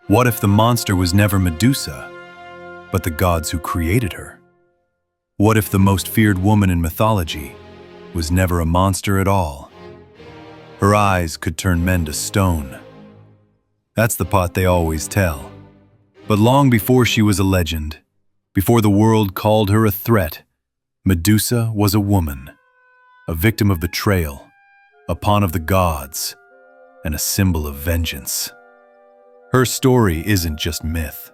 What if the monster was never Medusa, but the gods who created her? What if the most feared woman in mythology was never a monster at all? Her eyes could turn men to stone. That's the pot they always tell. But long before she was a legend, before the world called her a threat, Medusa was a woman, a victim of betrayal, a pawn of the gods, and a symbol of vengeance. Her story isn't just myth.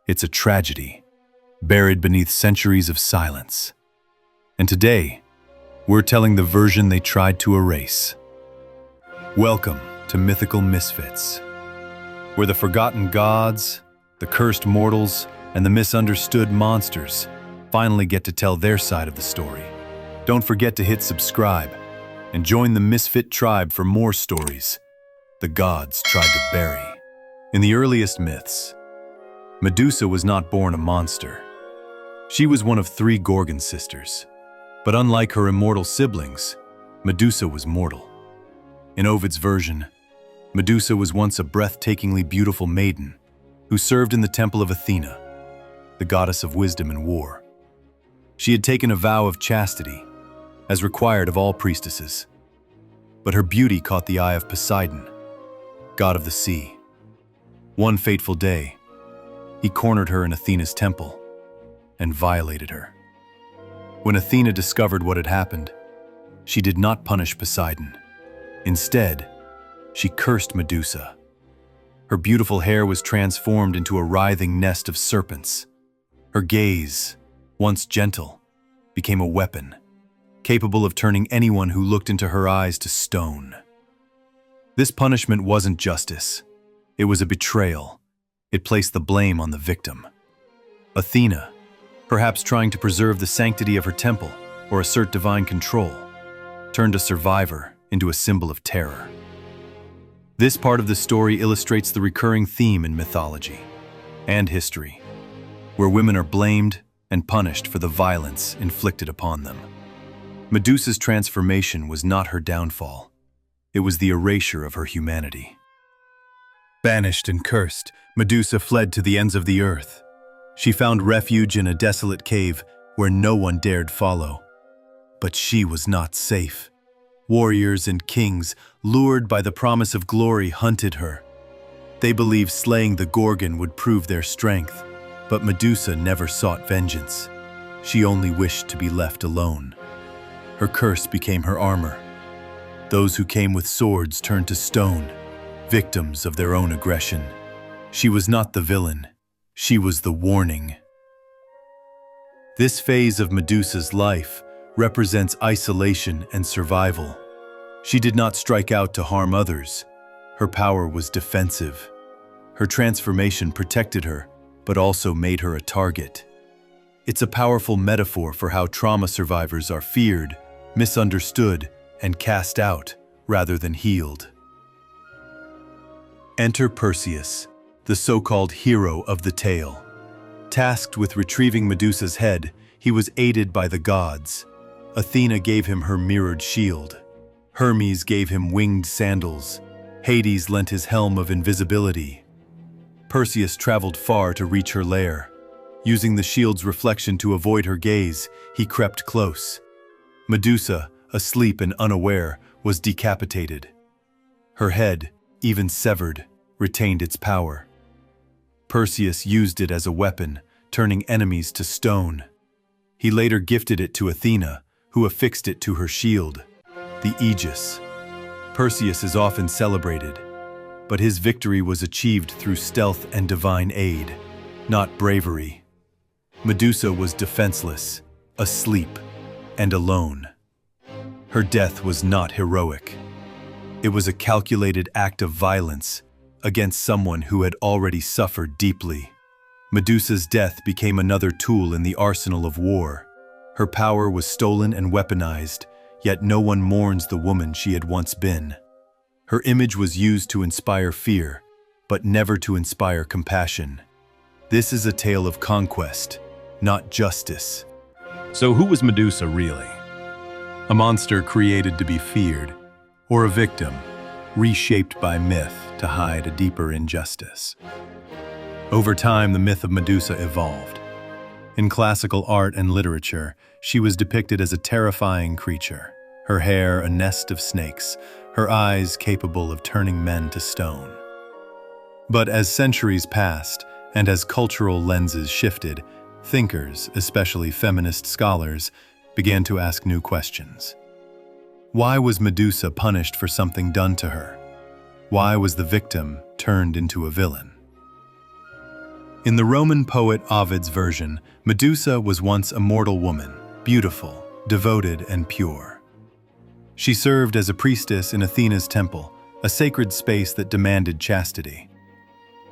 It's a tragedy, buried beneath centuries of silence. And today, we're telling the version they tried to erase. Welcome to Mythical Misfits, where the forgotten gods, the cursed mortals, and the misunderstood monsters finally get to tell their side of the story. Don't forget to hit subscribe and join the Misfit tribe for more stories the gods tried to bury. In the earliest myths, Medusa was not born a monster. She was one of 3 Gorgon sisters. But unlike her immortal siblings, Medusa was mortal. In Ovid's version, Medusa was once a breathtakingly beautiful maiden who served in the temple of Athena, the goddess of wisdom and war. She had taken a vow of chastity, as required of all priestesses. But her beauty caught the eye of Poseidon, god of the sea. One fateful day, he cornered her in Athena's temple and violated her. When Athena discovered what had happened, she did not punish Poseidon. Instead, she cursed Medusa. Her beautiful hair was transformed into a writhing nest of serpents. Her gaze, once gentle, became a weapon, capable of turning anyone who looked into her eyes to stone. This punishment wasn't justice. It was a betrayal. It placed the blame on the victim. Athena, perhaps trying to preserve the sanctity of her temple or assert divine control, turned a survivor into a symbol of terror. This part of the story illustrates the recurring theme in mythology and history, where women are blamed and punished for the violence inflicted upon them. Medusa's transformation was not her downfall. It was the erasure of her humanity. Banished and cursed, Medusa fled to the ends of the earth. She found refuge in a desolate cave where no one dared follow. But she was not safe. Warriors and kings, lured by the promise of glory, hunted her. They believed slaying the Gorgon would prove their strength, but Medusa never sought vengeance. She only wished to be left alone. Her curse became her armor. Those who came with swords turned to stone, victims of their own aggression. She was not the villain. She was the warning. This phase of Medusa's life represents isolation and survival. She did not strike out to harm others. Her power was defensive. Her transformation protected her, but also made her a target. It's a powerful metaphor for how trauma survivors are feared, misunderstood, and cast out rather than healed. Enter Perseus, the so-called hero of the tale. Tasked with retrieving Medusa's head, he was aided by the gods. Athena gave him her mirrored shield. Hermes gave him winged sandals. Hades lent his helm of invisibility. Perseus traveled far to reach her lair. Using the shield's reflection to avoid her gaze, he crept close. Medusa, asleep and unaware, was decapitated. Her head, even severed, retained its power. Perseus used it as a weapon, turning enemies to stone. He later gifted it to Athena, who affixed it to her shield, the Aegis. Perseus is often celebrated, but his victory was achieved through stealth and divine aid, not bravery. Medusa was defenseless, asleep, and alone. Her death was not heroic. It was a calculated act of violence against someone who had already suffered deeply. Medusa's death became another tool in the arsenal of war. Her power was stolen and weaponized, yet no one mourns the woman she had once been. Her image was used to inspire fear, but never to inspire compassion. This is a tale of conquest, not justice. So who was Medusa really? A monster created to be feared, or a victim, reshaped by myth to hide a deeper injustice. Over time, the myth of Medusa evolved. In classical art and literature, she was depicted as a terrifying creature, her hair a nest of snakes, her eyes capable of turning men to stone. But as centuries passed, and as cultural lenses shifted, thinkers, especially feminist scholars, began to ask new questions. Why was Medusa punished for something done to her? Why was the victim turned into a villain? In the Roman poet Ovid's version, Medusa was once a mortal woman, beautiful, devoted, and pure. She served as a priestess in Athena's temple, a sacred space that demanded chastity.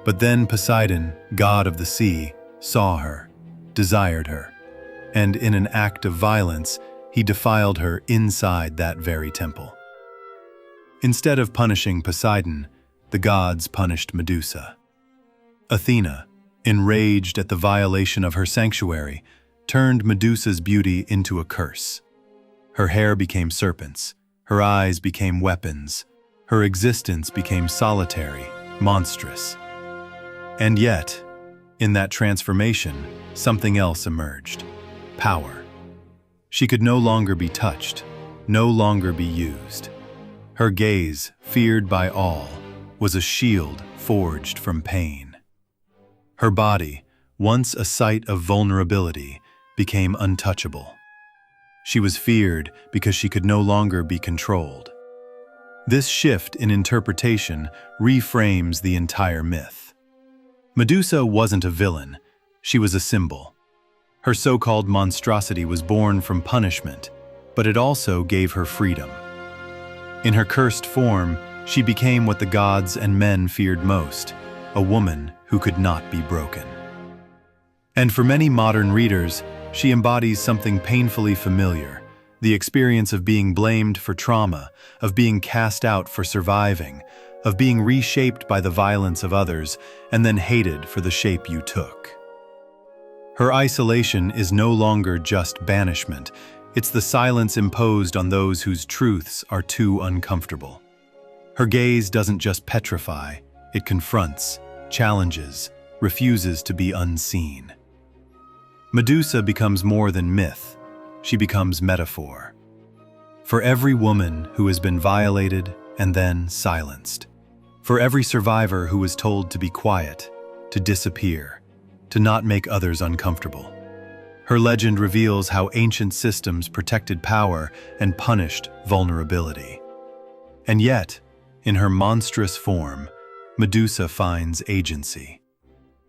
But then Poseidon, god of the sea, saw her, desired her, and in an act of violence, he defiled her inside that very temple. Instead of punishing Poseidon, the gods punished Medusa. Athena, enraged at the violation of her sanctuary, turned Medusa's beauty into a curse. Her hair became serpents, her eyes became weapons, her existence became solitary, monstrous. And yet, in that transformation, something else emerged: power. She could no longer be touched, no longer be used. Her gaze, feared by all, was a shield forged from pain. Her body, once a site of vulnerability, became untouchable. She was feared because she could no longer be controlled. This shift in interpretation reframes the entire myth. Medusa wasn't a villain, she was a symbol. Her so-called monstrosity was born from punishment, but it also gave her freedom. In her cursed form, she became what the gods and men feared most: a woman who could not be broken. And for many modern readers, she embodies something painfully familiar: the experience of being blamed for trauma, of being cast out for surviving, of being reshaped by the violence of others, and then hated for the shape you took. Her isolation is no longer just banishment, it's the silence imposed on those whose truths are too uncomfortable. Her gaze doesn't just petrify, it confronts, challenges, refuses to be unseen. Medusa becomes more than myth, she becomes metaphor. For every woman who has been violated and then silenced. For every survivor who was told to be quiet, to disappear, to not make others uncomfortable. Her legend reveals how ancient systems protected power and punished vulnerability. And yet, in her monstrous form, Medusa finds agency.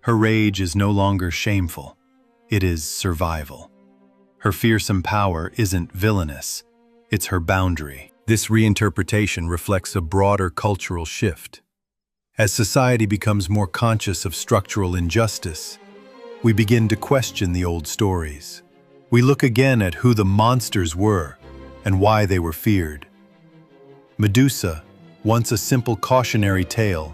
Her rage is no longer shameful, it is survival. Her fearsome power isn't villainous, it's her boundary. This reinterpretation reflects a broader cultural shift. As society becomes more conscious of structural injustice, we begin to question the old stories. We look again at who the monsters were and why they were feared. Medusa, once a simple cautionary tale,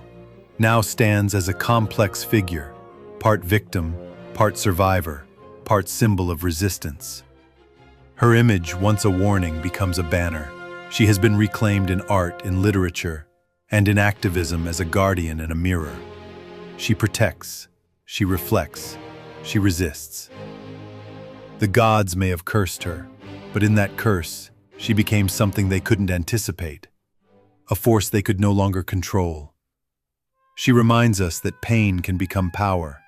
now stands as a complex figure, part victim, part survivor, part symbol of resistance. Her image, once a warning, becomes a banner. She has been reclaimed in art, in literature, and in activism as a guardian and a mirror. She protects, she reflects, she resists. The gods may have cursed her, but in that curse, she became something they couldn't anticipate, a force they could no longer control. She reminds us that pain can become power,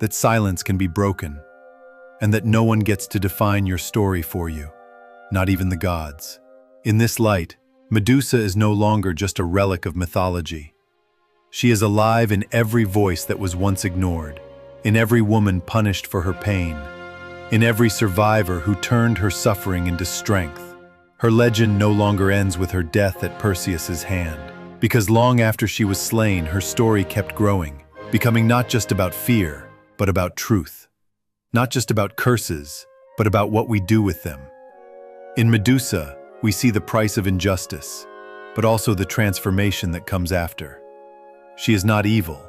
that silence can be broken, and that no one gets to define your story for you, not even the gods. In this light, Medusa is no longer just a relic of mythology. She is alive in every voice that was once ignored, in every woman punished for her pain, in every survivor who turned her suffering into strength. Her legend no longer ends with her death at Perseus's hand, because long after she was slain, her story kept growing, becoming not just about fear, but about truth. Not just about curses, but about what we do with them. In Medusa, we see the price of injustice, but also the transformation that comes after. She is not evil.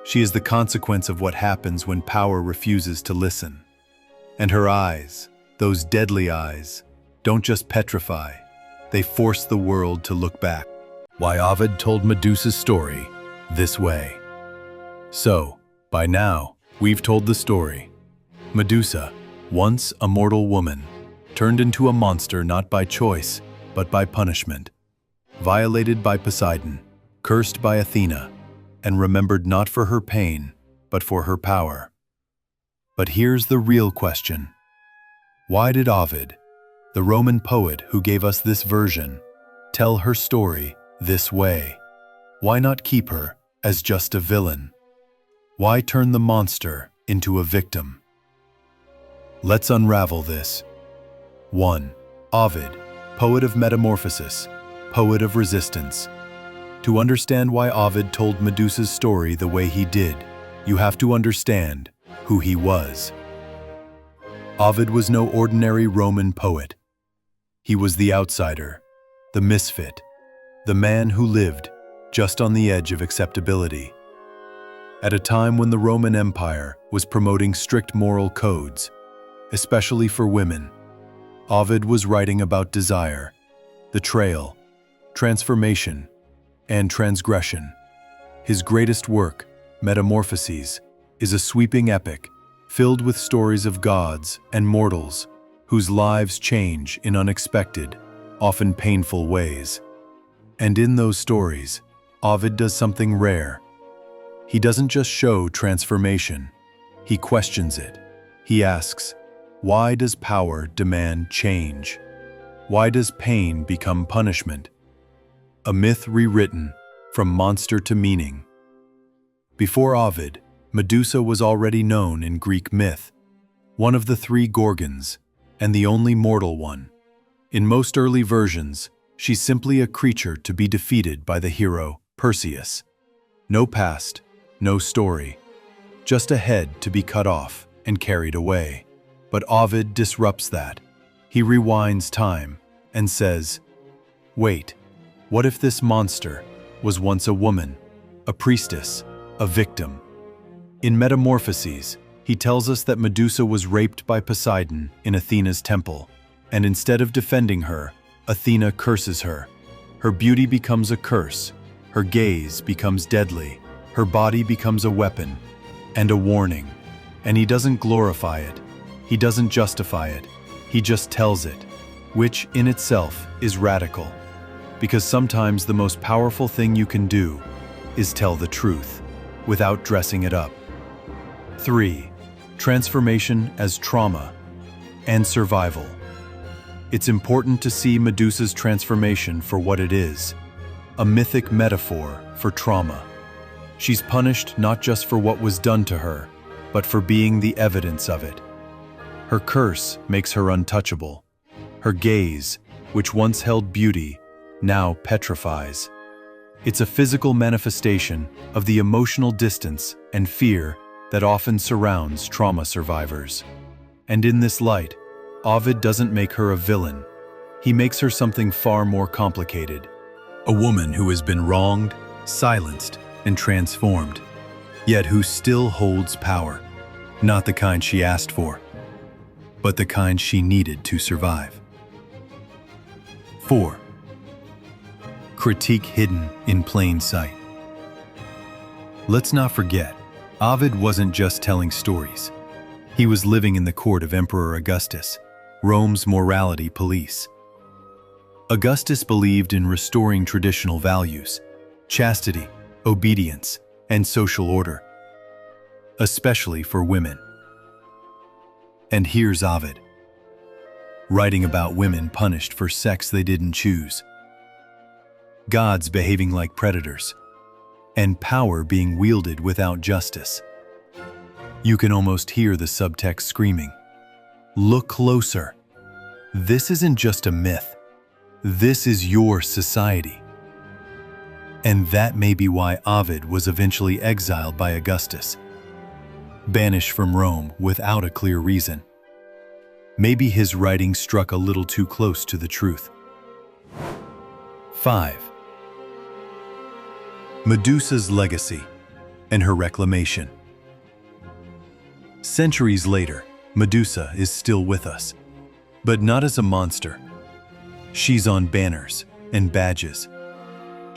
She is the consequence of what happens when power refuses to listen. And her eyes, those deadly eyes, don't just petrify, they force the world to look back. Why Ovid told Medusa's story this way. So, by now, we've told the story. Medusa, once a mortal woman, turned into a monster not by choice, but by punishment. Violated by Poseidon, cursed by Athena, and remembered not for her pain, but for her power. But here's the real question. Why did Ovid, the Roman poet who gave us this version, tell her story this way? Why not keep her as just a villain? Why turn the monster into a victim? Let's unravel this. 1. Ovid, poet of metamorphosis, poet of resistance. To understand why Ovid told Medusa's story the way he did, you have to understand who he was. Ovid was no ordinary Roman poet. He was the outsider, the misfit, the man who lived just on the edge of acceptability. At a time when the Roman Empire was promoting strict moral codes, especially for women, Ovid was writing about desire, the trail, transformation, and transgression. His greatest work, Metamorphoses, is a sweeping epic filled with stories of gods and mortals whose lives change in unexpected, often painful ways. And in those stories, Ovid does something rare. He doesn't just show transformation, he questions it. He asks, why does power demand change? Why does pain become punishment? A myth rewritten from monster to meaning. Before Ovid, Medusa was already known in Greek myth, one of the 3 Gorgons, and the only mortal one. In most early versions, she's simply a creature to be defeated by the hero Perseus. No past, no story, just a head to be cut off and carried away. But Ovid disrupts that. He rewinds time and says, wait, what if this monster was once a woman, a priestess, a victim? In Metamorphoses, he tells us that Medusa was raped by Poseidon in Athena's temple, and instead of defending her, Athena curses her. Her beauty becomes a curse, her gaze becomes deadly, her body becomes a weapon and a warning. And he doesn't glorify it, he doesn't justify it, he just tells it, which in itself is radical. Because sometimes the most powerful thing you can do is tell the truth without dressing it up. 3. Transformation as trauma and survival. It's important to see Medusa's transformation for what it is, a mythic metaphor for trauma. She's punished not just for what was done to her, but for being the evidence of it. Her curse makes her untouchable. Her gaze, which once held beauty, now petrifies. It's a physical manifestation of the emotional distance and fear that often surrounds trauma survivors. And in this light, Ovid doesn't make her a villain. He makes her something far more complicated. A woman who has been wronged, silenced, and transformed, yet who still holds power. Not the kind she asked for, but the kind she needed to survive. 4. Critique hidden in plain sight. Let's not forget, Ovid wasn't just telling stories. He was living in the court of Emperor Augustus, Rome's morality police. Augustus believed in restoring traditional values, chastity, obedience, and social order, especially for women. And here's Ovid, writing about women punished for sex they didn't choose, gods behaving like predators, and power being wielded without justice. You can almost hear the subtext screaming, "Look closer. This isn't just a myth. This is your society." And that may be why Ovid was eventually exiled by Augustus, banished from Rome without a clear reason. Maybe his writing struck a little too close to the truth. 5. Medusa's legacy and her reclamation. Centuries later, Medusa is still with us, but not as a monster. She's on banners and badges.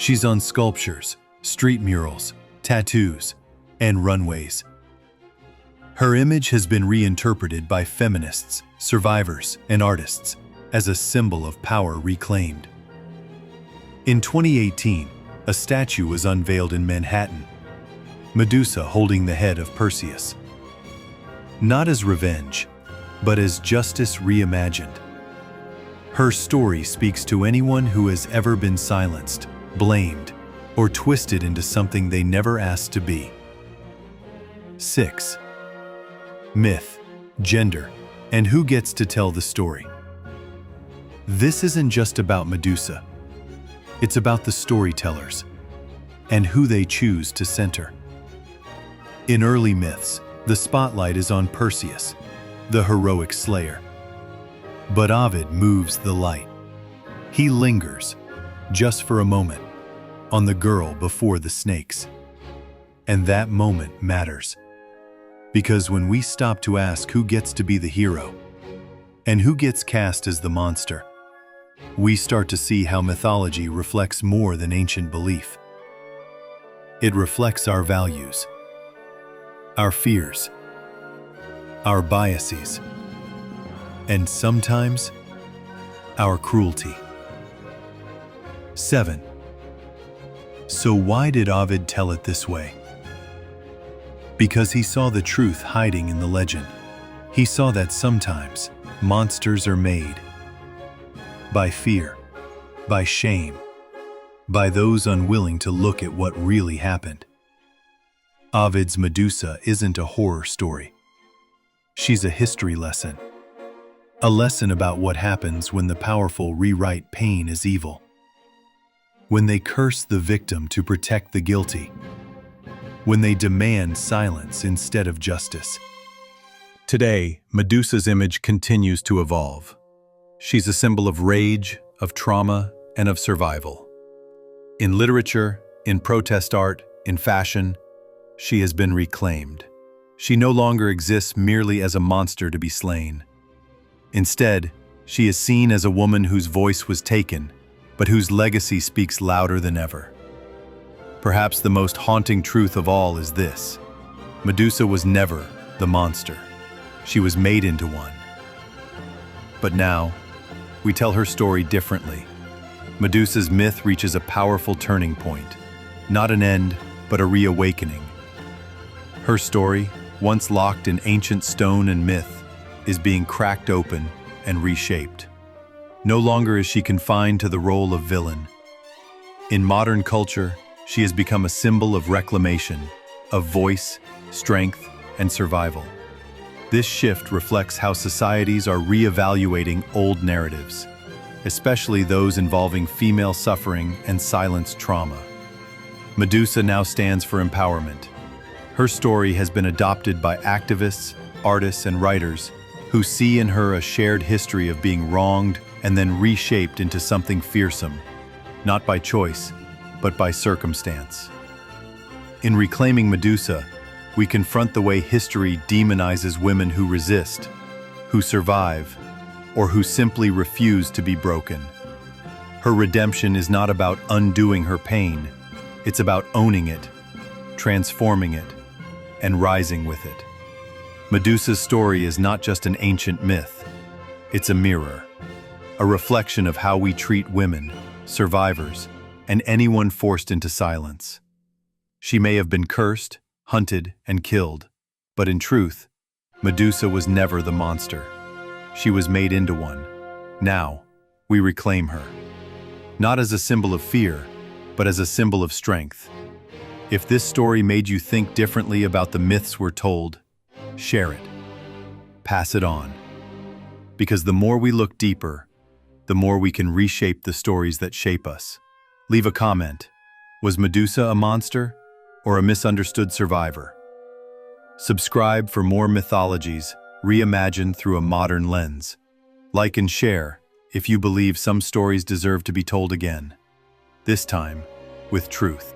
She's on sculptures, street murals, tattoos, and runways. Her image has been reinterpreted by feminists, survivors, and artists as a symbol of power reclaimed. In 2018, a statue was unveiled in Manhattan, Medusa holding the head of Perseus. Not as revenge, but as justice reimagined. Her story speaks to anyone who has ever been silenced, blamed, or twisted into something they never asked to be. 6. Myth, gender, and who gets to tell the story. This isn't just about Medusa. It's about the storytellers and who they choose to center. In early myths, the spotlight is on Perseus, the heroic slayer. But Ovid moves the light. He lingers, just for a moment, on the girl before the snakes. And that moment matters. Because when we stop to ask who gets to be the hero and who gets cast as the monster, we start to see how mythology reflects more than ancient belief. It reflects our values, our fears, our biases, and sometimes our cruelty. 7. So why did Ovid tell it this way? Because he saw the truth hiding in the legend. He saw that sometimes monsters are made by fear, by shame, by those unwilling to look at what really happened. Ovid's Medusa isn't a horror story. She's a history lesson. A lesson about what happens when the powerful rewrite pain as evil. When they curse the victim to protect the guilty. When they demand silence instead of justice. Today, Medusa's image continues to evolve. She's a symbol of rage, of trauma, and of survival. In literature, in protest art, in fashion, she has been reclaimed. She no longer exists merely as a monster to be slain. Instead, she is seen as a woman whose voice was taken, but whose legacy speaks louder than ever. Perhaps the most haunting truth of all is this: Medusa was never the monster. She was made into one. But now, we tell her story differently. Medusa's myth reaches a powerful turning point, not an end, but a reawakening. Her story, once locked in ancient stone and myth, is being cracked open and reshaped. No longer is she confined to the role of villain. In modern culture, she has become a symbol of reclamation, of voice, strength, and survival. This shift reflects how societies are re-evaluating old narratives, especially those involving female suffering and silenced trauma. Medusa now stands for empowerment. Her story has been adopted by activists, artists, and writers who see in her a shared history of being wronged and then reshaped into something fearsome, not by choice, but by circumstance. In reclaiming Medusa, we confront the way history demonizes women who resist, who survive, or who simply refuse to be broken. Her redemption is not about undoing her pain, it's about owning it, transforming it, and rising with it. Medusa's story is not just an ancient myth, it's a mirror, a reflection of how we treat women, survivors, and anyone forced into silence. She may have been cursed, hunted, and killed, but in truth, Medusa was never the monster. She was made into one. Now, we reclaim her. Not as a symbol of fear, but as a symbol of strength. If this story made you think differently about the myths we're told, share it. Pass it on. Because the more we look deeper, the more we can reshape the stories that shape us. Leave a comment. Was Medusa a monster or a misunderstood survivor? Subscribe for more mythologies reimagined through a modern lens. Like and share if you believe some stories deserve to be told again. This time, with truth.